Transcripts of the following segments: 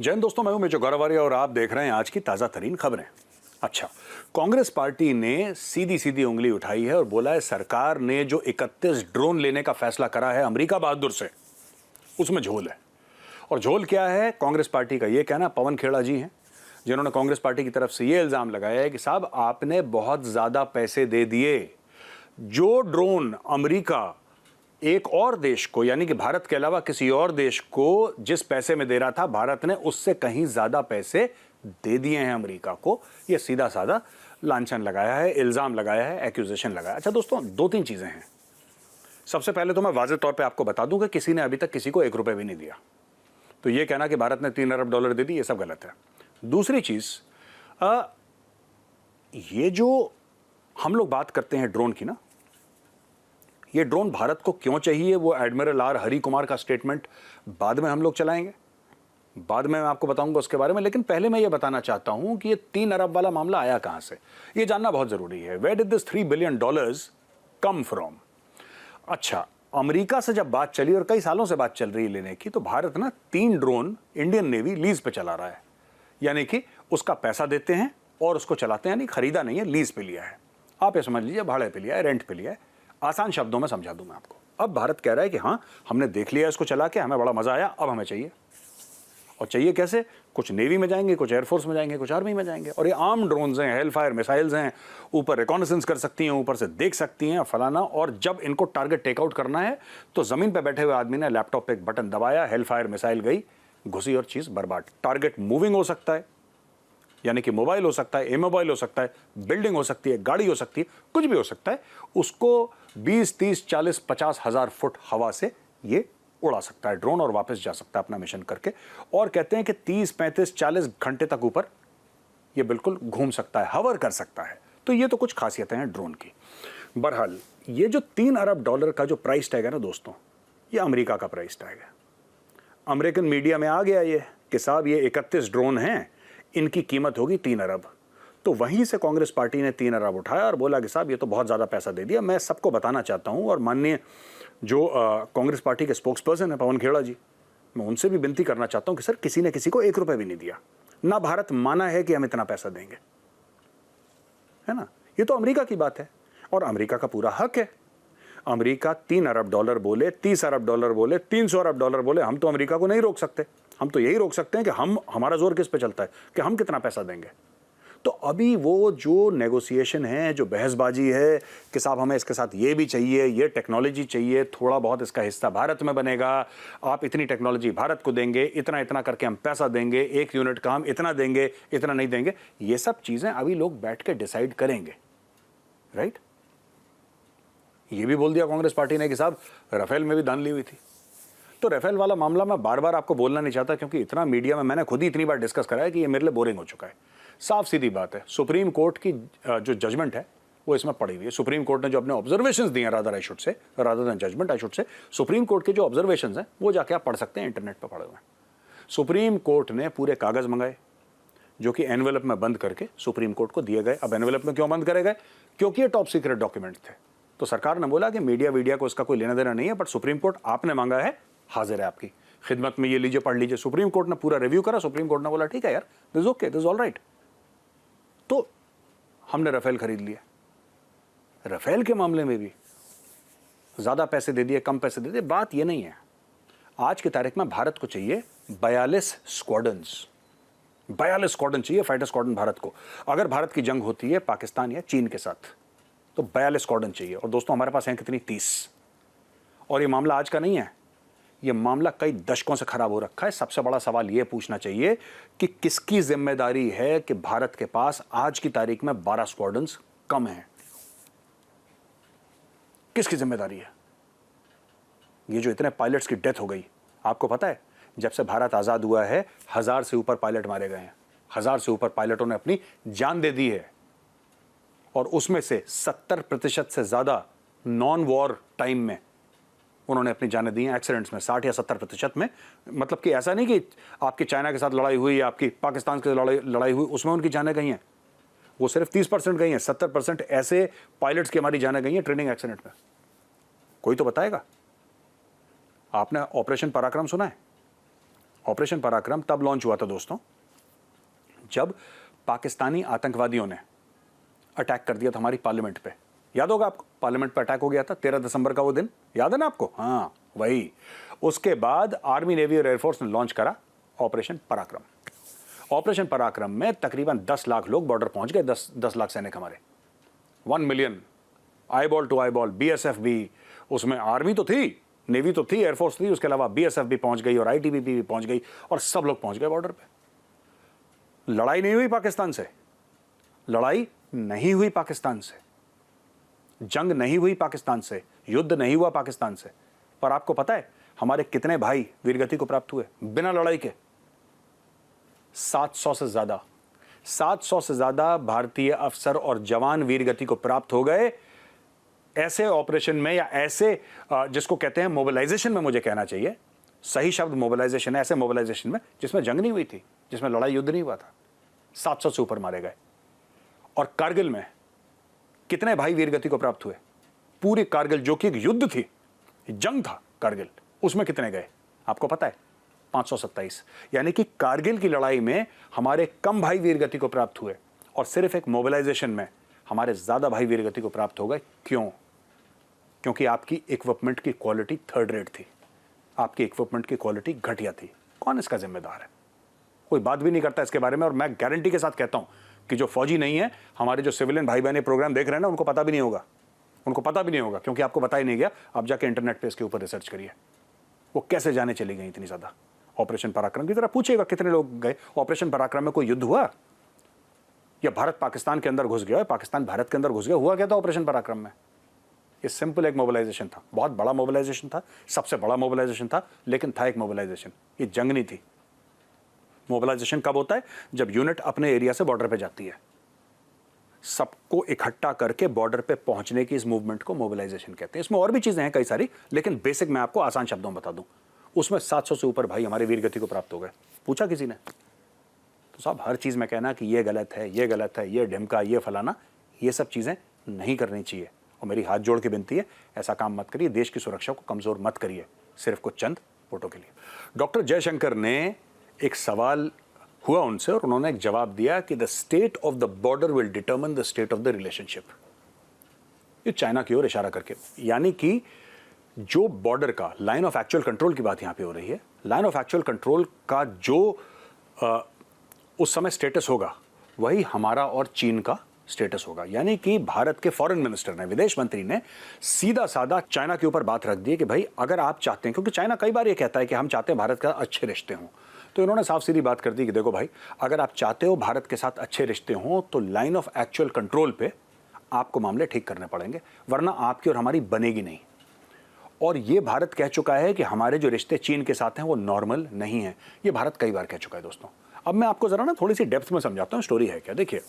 जय हिंद दोस्तों, मैं हूं मेजर गौरवारिया और आप देख रहे हैं आज की ताज़ा तरीन खबरें। अच्छा, कांग्रेस पार्टी ने सीधी सीधी उंगली उठाई है और बोला है सरकार ने जो 31 ड्रोन लेने का फैसला करा है अमेरिका बहादुर से, उसमें झोल है। और झोल क्या है? कांग्रेस पार्टी का ये कहना, पवन खेड़ा जी हैं जिन्होंने कांग्रेस पार्टी की तरफ से ये इल्ज़ाम लगाया है कि साहब आपने बहुत ज़्यादा पैसे दे दिए। जो ड्रोन अमेरिका एक और देश को, यानी कि भारत के अलावा किसी और देश को जिस पैसे में दे रहा था, भारत ने उससे कहीं ज्यादा पैसे दे दिए हैं अमेरिका को। यह सीधा साधा लांछन लगाया है, इल्जाम लगाया है, एक्यूजेशन लगाया। अच्छा दोस्तों, दो तीन चीजें हैं। सबसे पहले तो मैं वाज़ेह तौर पे आपको बता दूं कि किसी ने अभी तक किसी को 1 रुपए भी नहीं दिया, तो यह कहना कि भारत ने 3 अरब डॉलर दे दी, यह सब गलत है। दूसरी चीज, ये जो हम लोग बात करते हैं ड्रोन की ना, ये ड्रोन भारत को क्यों चाहिए, वो एडमिरल आर हरी कुमार का स्टेटमेंट बाद में हम लोग चलाएंगे, बाद में मैं आपको बताऊंगा उसके बारे में। लेकिन पहले मैं ये बताना चाहता हूं कि ये 3 अरब वाला मामला आया कहां से, ये जानना बहुत जरूरी है। Where did this $3 billion come from? अच्छा, अमेरिका से जब बात चली और कई सालों से बात चल रही है लेने की, तो भारत ना 3 ड्रोन इंडियन नेवी लीज पे चला रहा है, यानी कि उसका पैसा देते हैं और उसको चलाते हैं, यानी खरीदा नहीं है, लीज पे लिया है। आप ये समझ लीजिए भाड़े पे लिया है, रेंट पे लिया है। आसान शब्दों में समझा दूं मैं आपको। अब भारत कह रहा है कि हाँ, हमने देख लिया इसको चला के, हमें बड़ा मजा आया, अब हमें चाहिए। और चाहिए कैसे? कुछ नेवी में जाएंगे, कुछ एयरफोर्स में जाएंगे, कुछ आर्मी में जाएंगे। और ये आर्म ड्रोन्स हैं, हेलफायर मिसाइल्स हैं, ऊपर रिकॉनेसेंस कर सकती हैं, ऊपर से देख सकती हैं फलाना। और जब इनको टारगेट टेकआउट करना है तो जमीन पर बैठे हुए आदमी ने लैपटॉप पे एक बटन दबाया, हेलफायर मिसाइल गई, घुसी और चीज बर्बाद। टारगेट मूविंग हो सकता है, यानी कि मोबाइल हो सकता है, इमोबाइल हो सकता है, बिल्डिंग हो सकती है, गाड़ी हो सकती है, कुछ भी हो सकता है। उसको 20, 30, 40, 50 हजार फुट हवा से ये उड़ा सकता है ड्रोन और वापस जा सकता है अपना मिशन करके। और कहते हैं कि 30, 35, 40 घंटे तक ऊपर ये बिल्कुल घूम सकता है, हवर कर सकता है। तो ये तो कुछ खासियतें हैं ड्रोन की। बहरहाल, ये जो $3 अरब का जो प्राइस टैग है ना दोस्तों, ये अमेरिका का प्राइस टैग है। अमेरिकन मीडिया में आ गया ये कि साहब ये 31 ड्रोन हैं, इनकी कीमत होगी 3 अरब। तो वहीं से कांग्रेस पार्टी ने 3 अरब उठाया और बोला कि साहब ये तो बहुत ज़्यादा पैसा दे दिया। मैं सबको बताना चाहता हूं, और माननीय जो कांग्रेस पार्टी के स्पोक्स पर्सन है पवन खेड़ा जी, मैं उनसे भी विनती करना चाहता हूं कि सर, किसी ने किसी को 1 रुपए भी नहीं दिया ना। भारत माना है कि हम इतना पैसा देंगे, है ना। ये तो अमेरिका की बात है और अमेरिका का पूरा हक है। अमेरिका 3 अरब डॉलर बोले, 30 अरब डॉलर बोले, 300 अरब डॉलर बोले, हम तो अमेरिका को नहीं रोक सकते। हम तो यही रोक सकते हैं कि हमारा जोर किस पे चलता है, कि हम कितना पैसा देंगे। तो अभी वो जो नेगोशिएशन है, जो बहसबाजी है कि साहब हमें इसके साथ ये भी चाहिए, ये टेक्नोलॉजी चाहिए, थोड़ा बहुत इसका हिस्सा भारत में बनेगा, आप इतनी टेक्नोलॉजी भारत को देंगे, इतना इतना करके हम पैसा देंगे, 1 यूनिट का हम इतना देंगे, इतना नहीं देंगे, ये सब चीजें अभी लोग बैठ के डिसाइड करेंगे, राइट। ये भी बोल दिया कांग्रेस पार्टी ने कि साहब राफेल में भी दान ली हुई थी। तो राफेल वाला मामला मैं बार बार आपको बोलना नहीं चाहता, क्योंकि इतना मीडिया में मैंने खुद ही इतनी बार डिस्कस करा है कि ये मेरे लिए बोरिंग हो चुका है। साफ सीधी बात है, सुप्रीम कोर्ट की जो जजमेंट है वो इसमें पड़ी हुई है। सुप्रीम कोर्ट ने जो अपने ऑब्जर्वेशंस दिए हैं, rather than judgement I should say, supreme court के जो ऑब्जर्वेशंस हैं वो जाके आप पढ़ सकते हैं, इंटरनेट पर पढ़े हुए हैं। सुप्रीम कोर्ट ने पूरे कागज मंगाए जो कि एनवेलप में बंद करके सुप्रीम कोर्ट को दिए गए। अब एनवेलप में क्यों बंद करे गए? क्योंकि ये टॉप सीक्रेट डॉक्यूमेंट थे। तो सरकार ने बोला कि मीडिया को इसका कोई लेना देना नहीं है, बट सुप्रीम कोर्ट आपने मांगा है, हाजिर है आपकी खिदमत में, ये लीजिए पढ़ लीजिए। सुप्रीम कोर्ट ने पूरा रिव्यू करा, सुप्रीम कोर्ट ने बोला ठीक है यार, this okay, this all right. तो हमने राफेल खरीद लिया। राफेल के मामले में भी ज्यादा पैसे दे दिए, कम पैसे दे दिए, बात ये नहीं है। आज की तारीख में भारत को चाहिए 42 स्क्वाड्रन्स, 42 स्क्वाड्रन चाहिए, फाइटर स्क्वाड्रन भारत को। अगर भारत की जंग होती है पाकिस्तान या चीन के साथ, तो 42 स्क्वाड्रन चाहिए। और दोस्तों हमारे पास हैं कितनी? 30। और ये मामला आज का नहीं है, ये मामला कई दशकों से खराब हो रखा है। सबसे बड़ा सवाल ये पूछना चाहिए कि किसकी जिम्मेदारी है कि भारत के पास आज की तारीख में 12 स्क्वाड्रन्स कम हैं? किसकी जिम्मेदारी है? ये जो इतने पायलट्स की डेथ हो गई, आपको पता है जब से भारत आजाद हुआ है 1000 से ऊपर पायलट मारे गए हैं। 1000 से ऊपर पायलटों ने अपनी जान दे दी है, और उसमें से 70% से ज्यादा नॉन वॉर टाइम में उन्होंने अपनी जानें दी हैं, एक्सीडेंट्स में 60 या 70% में। मतलब कि ऐसा नहीं कि आपकी चाइना के साथ लड़ाई हुई या आपकी पाकिस्तान के साथ लड़ाई हुई उसमें उनकी जानें गई हैं, वो सिर्फ 30% गई हैं। 70% ऐसे पायलट्स की हमारी जानें गई हैं ट्रेनिंग एक्सीडेंट में। कोई तो बताएगा। आपने ऑपरेशन पराक्रम सुना है? ऑपरेशन पराक्रम तब लॉन्च हुआ था दोस्तों जब पाकिस्तानी आतंकवादियों ने अटैक कर दिया था हमारी पार्लियामेंट पे। याद होगा आपको, पार्लियामेंट पे अटैक हो गया था 13 दिसंबर का वो दिन, याद है ना आपको? हाँ वही। उसके बाद आर्मी, नेवी और एयरफोर्स ने लॉन्च करा ऑपरेशन पराक्रम। ऑपरेशन पराक्रम में तकरीबन 10 लाख लोग बॉर्डर पहुंच गए, 10 लाख सैनिक हमारे, 1 million eyeball to eyeball. BSF भी उसमें, आर्मी तो थी, नेवी तो थी, एयरफोर्स थी, उसके अलावा बीएसएफ भी पहुंच गई और आईटीबीपी भी पहुंच गई और सब लोग पहुंच गए बॉर्डर पे। लड़ाई नहीं हुई पाकिस्तान से, लड़ाई नहीं हुई पाकिस्तान से, जंग नहीं हुई पाकिस्तान से, युद्ध नहीं हुआ पाकिस्तान से। पर आपको पता है हमारे कितने भाई वीरगति को प्राप्त हुए बिना लड़ाई के? 700 से ज्यादा, 700 से ज्यादा भारतीय अफसर और जवान वीरगति को प्राप्त हो गए ऐसे ऑपरेशन में, या ऐसे जिसको कहते हैं मोबिलाइजेशन में, मुझे कहना चाहिए सही शब्द मोबिलाइजेशन है, ऐसे मोबिलाइजेशन में जिसमें जंग नहीं हुई थी, जिसमें लड़ाई युद्ध नहीं हुआ था। 700 से ऊपर मारे गए। और कारगिल में कितने भाई वीरगति को प्राप्त हुए? पूरी कारगिल जो कि एक युद्ध थी, जंग था कारगिल, उसमें कितने गए आपको पता है? 527। यानी कि कारगिल की लड़ाई में हमारे कम भाई वीरगति को प्राप्त हुए और सिर्फ एक मोबिलाइजेशन में हमारे ज्यादा भाई वीरगति को प्राप्त हो गए। क्यों? क्योंकि आपकी इक्विपमेंट की क्वालिटी थर्ड रेट थी, आपकी इक्विपमेंट की क्वालिटी घटिया थी। कौन इसका जिम्मेदार है? कोई बात भी नहीं करता इसके बारे में। और मैं गारंटी के साथ कहता हूं कि जो फौजी नहीं है, हमारे जो सिविलियन भाई बहन प्रोग्राम देख रहे हैं ना, उनको पता भी नहीं होगा, उनको पता भी नहीं होगा, क्योंकि आपको पता ही नहीं गया। आप जाके इंटरनेट पे इसके ऊपर रिसर्च करिए, वो कैसे जाने चली गई इतनी ज्यादा। ऑपरेशन पराक्रम की तरह पूछिएगा कितने लोग गए ऑपरेशन पराक्रम में? कोई युद्ध हुआ या भारत पाकिस्तान के अंदर घुस गया, पाकिस्तान भारत के अंदर घुस गया? हुआ क्या था ऑपरेशन पराक्रम में? ये सिंपल एक मोबिलाइजेशन था, बहुत बड़ा मोबिलाइजेशन था, सबसे बड़ा मोबिलाइजेशन था, लेकिन था एक मोबिलाइजेशन, ये जंग नहीं थी। मोबिलाइजेशन कब होता है? जब यूनिट अपने एरिया से बॉर्डर पे जाती है, सबको इकट्ठा करके बॉर्डर पे पहुंचने की इस मूवमेंट को मोबिलाइजेशन कहते हैं। इसमें और भी चीजें हैं कई सारी, लेकिन बेसिक मैं आपको आसान शब्दों में बता दूं। उसमें 700 से ऊपर भाई हमारे वीरगति को प्राप्त हो गए। पूछा किसी ने? तो साहब हर चीज में कहना कि ये गलत है, ये गलत है, ये ढिमका, ये फलाना, ये सब चीजें नहीं करनी चाहिए। और मेरी हाथ जोड़ के विनती है, ऐसा काम मत करिए, देश की सुरक्षा को कमजोर मत करिए सिर्फ कुछ चंद वोटों के लिए। डॉक्टर जयशंकर ने एक सवाल हुआ उनसे और उन्होंने एक जवाब दिया कि the state of the border will determine the state of the relationship. ये चाइना की ओर इशारा करके, यानी कि जो बॉर्डर का लाइन ऑफ एक्चुअल कंट्रोल की बात यहां पे हो रही है, लाइन ऑफ एक्चुअल कंट्रोल का जो उस समय स्टेटस होगा वही हमारा और चीन का स्टेटस होगा। यानी कि भारत के फॉरेन मिनिस्टर ने, विदेश मंत्री ने सीधा साधा चाइना के ऊपर बात रख दी कि भाई अगर आप चाहते हैं, क्योंकि चाइना कई बार ये कहता है कि हम चाहते हैं भारत का अच्छे रिश्ते हों, तो इन्होंने साफ सीधी बात कर दी कि देखो भाई, अगर आप चाहते हो भारत के साथ अच्छे रिश्ते हों तो लाइन ऑफ एक्चुअल कंट्रोल पे आपको मामले ठीक करने पड़ेंगे, वरना आपकी और हमारी बनेगी नहीं। और ये भारत कह चुका है कि हमारे जो रिश्ते चीन के साथ हैं वो नॉर्मल नहीं है। ये भारत कई बार कह चुका है दोस्तों। अब मैं आपको जरा ना थोड़ी सी डेप्थ में समझाता हूँ स्टोरी है क्या। देखिए,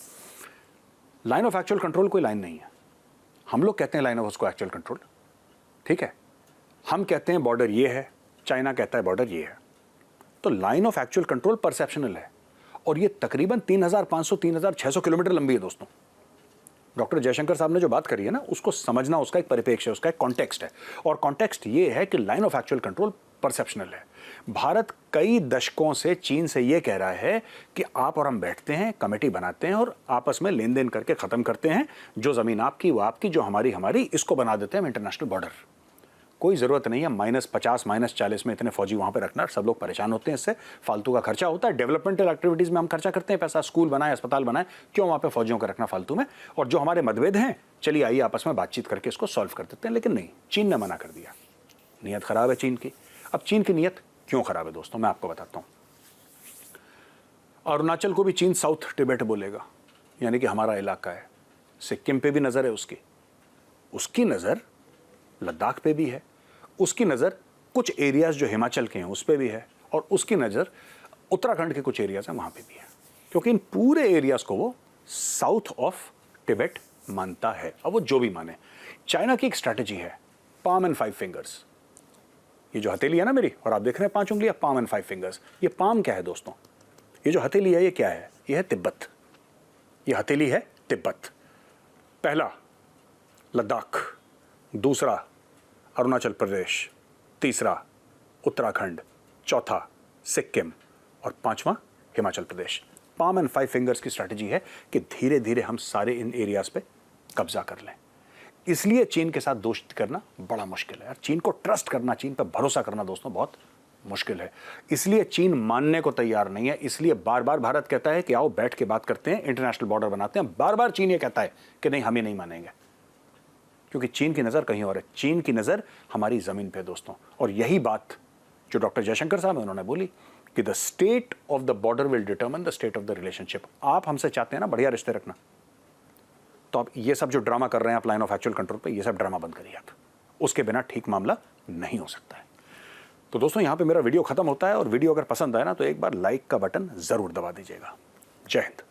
लाइन ऑफ एक्चुअल कंट्रोल कोई लाइन नहीं है। हम लोग कहते हैं लाइन ऑफ उसको एक्चुअल कंट्रोल, ठीक है। हम कहते हैं बॉर्डर ये है, चाइना कहता है बॉर्डर ये है। तो line of actual control perceptual है और ये तकरीबन 3500 3600 किलोमीटर लंबी है दोस्तों। डॉक्टर जयशंकर साहब ने जो बात करी है ना, उसको समझना, उसका एक परिप्रेक्ष्य है, उसका एक कॉन्टेक्स्ट है। और कॉन्टेक्स्ट ये है कि line of actual control perceptual है। भारत कई दशकों से चीन से ये कह रहा है कि आप और हम बैठते हैं, कमेटी बनाते हैं और आपस में लेन देन करके खत्म करते हैं। जो जमीन आपकी वो आपकी, जो हमारी हमारी, इसको बना देते हैं इंटरनेशनल बॉर्डर। कोई ज़रूरत नहीं है -50 -40 में इतने फौजी वहाँ पे रखना। सब लोग परेशान होते हैं इससे, फालतू का खर्चा होता है। डेवलपमेंटल एक्टिविटीज़ में हम खर्चा करते हैं पैसा, स्कूल बनाए, अस्पताल बनाए, क्यों वहाँ पे फौजियों को रखना फालतू में। और जो हमारे मतभेद हैं, चलिए आइए आपस में बातचीत करके इसको सॉल्व कर देते हैं। लेकिन नहीं, चीन ने मना कर दिया। नीयत ख़राब है चीन की। अब चीन की नीयत क्यों ख़राब है दोस्तों, मैं आपको बताता हूँ। अरुणाचल को भी चीन साउथ टिबेट बोलेगा, यानी कि हमारा इलाका है। सिक्किम पे भी नज़र है उसकी नज़र लद्दाख पे भी है, उसकी नज़र कुछ एरियाज जो हिमाचल के हैं उस पर भी है, और उसकी नज़र उत्तराखंड के कुछ एरियाज हैं वहाँ पे भी है, क्योंकि इन पूरे एरियाज को वो साउथ ऑफ टिबेट मानता है। अब वो जो भी माने, चाइना की एक स्ट्रैटेजी है पाम एंड 5 फिंगर्स। ये जो हथेली है ना मेरी, और आप देख रहे हैं 5 उंगलियां, पाम एंड 5 फिंगर्स। ये पाम क्या है दोस्तों? ये जो हथेली है ये क्या है? ये है तिब्बत। ये हथेली है तिब्बत। पहला लद्दाख, दूसरा अरुणाचल प्रदेश, तीसरा उत्तराखंड, चौथा सिक्किम और 5वां Himachal Pradesh. Palm and 5 fingers की स्ट्रैटेजी है कि धीरे धीरे हम सारे इन एरियाज पे कब्जा कर लें। इसलिए चीन के साथ दोस्ती करना बड़ा मुश्किल है यार। चीन को ट्रस्ट करना, चीन पर भरोसा करना दोस्तों बहुत मुश्किल है। इसलिए चीन मानने को तैयार नहीं है। इसलिए बार बार भारत कहता है कि आओ बैठ के बात करते हैं, इंटरनेशनल बॉर्डर बनाते हैं। बार बार चीन ये कहता है कि नहीं, हम ये नहीं मानेंगे, क्योंकि चीन की नज़र कहीं और है। चीन की नज़र हमारी ज़मीन पे दोस्तों। और यही बात जो डॉक्टर जयशंकर साहब हैं उन्होंने बोली कि the state of the border will determine the state of the relationship. आप हमसे चाहते हैं ना बढ़िया रिश्ते रखना, तो आप ये सब जो ड्रामा कर रहे हैं आप लाइन ऑफ एक्चुअल कंट्रोल पे, ये सब ड्रामा बंद करिए आप। उसके बिना ठीक मामला नहीं हो सकता है। तो दोस्तों यहाँ पे मेरा वीडियो खत्म होता है, और वीडियो अगर पसंद आए ना तो एक बार लाइक का बटन ज़रूर दबा दीजिएगा। जय हिंद।